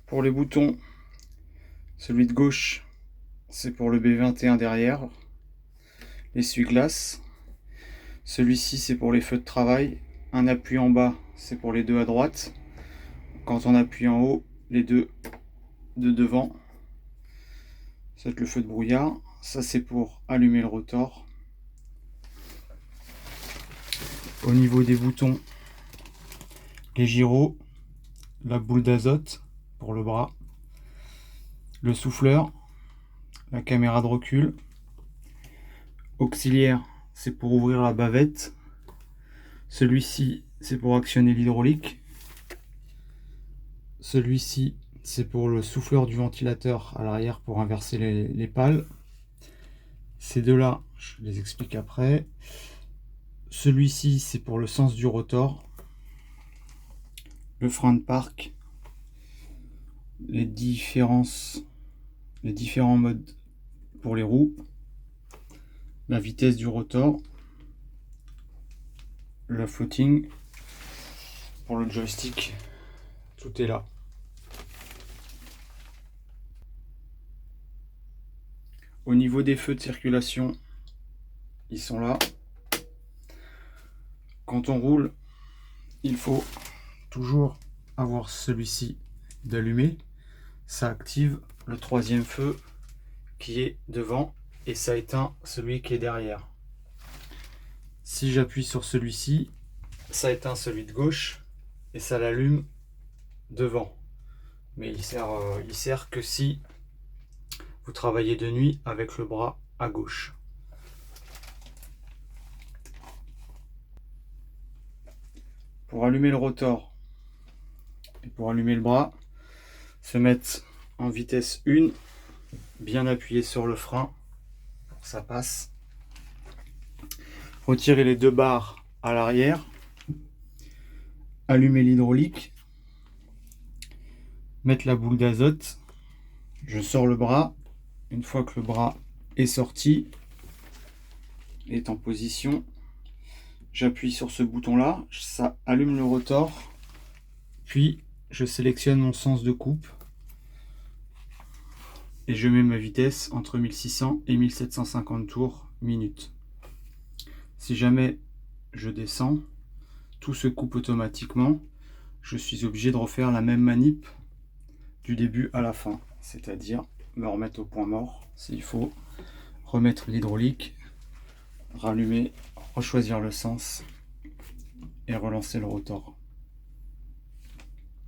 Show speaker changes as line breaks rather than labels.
Pour les boutons, celui de gauche, c'est pour le B21 derrière, l'essuie-glace. Celui-ci, c'est pour les feux de travail. Un appui en bas, c'est pour les deux à droite. Quand on appuie en haut, les deux de devant. C'est le feu de brouillard. Ça, c'est pour allumer le rotor. Au niveau des boutons, les gyros, la boule d'azote pour le bras, le souffleur, la caméra de recul, auxiliaire, c'est pour ouvrir la bavette. Celui-ci, c'est pour actionner l'hydraulique. Celui-ci, c'est pour le souffleur du ventilateur à l'arrière pour inverser les pales. Ces deux-là, je les explique après. Celui-ci, c'est pour le sens du rotor. Le frein de parc. Les différents modes pour les roues. La vitesse du rotor. Le floating. Pour le joystick, tout est là. Au niveau des feux de circulation, ils sont là. Quand on roule, il faut toujours avoir celui-ci d'allumé. Ça active le troisième feu qui est devant et ça éteint celui qui est derrière. Si j'appuie sur celui-ci, ça éteint celui de gauche et ça l'allume devant. Mais il sert que si vous travaillez de nuit avec le bras à gauche. Pour allumer le rotor et pour allumer le bras, se mettre en vitesse 1, bien appuyer sur le frein pour que ça passe. Retirer les deux barres à l'arrière, allumer l'hydraulique, mettre la boule d'azote, je sors le bras. Une fois que le bras est sorti, est en position, j'appuie sur ce bouton là, ça allume le rotor, puis je sélectionne mon sens de coupe et je mets ma vitesse entre 1600 et 1750 tours minute. Si jamais je descends, tout se coupe automatiquement. Je suis obligé de refaire la même manip du début à la fin, c'est-à-dire me remettre au point mort s'il faut, remettre l'hydraulique, rallumer, rechoisir le sens et relancer le rotor.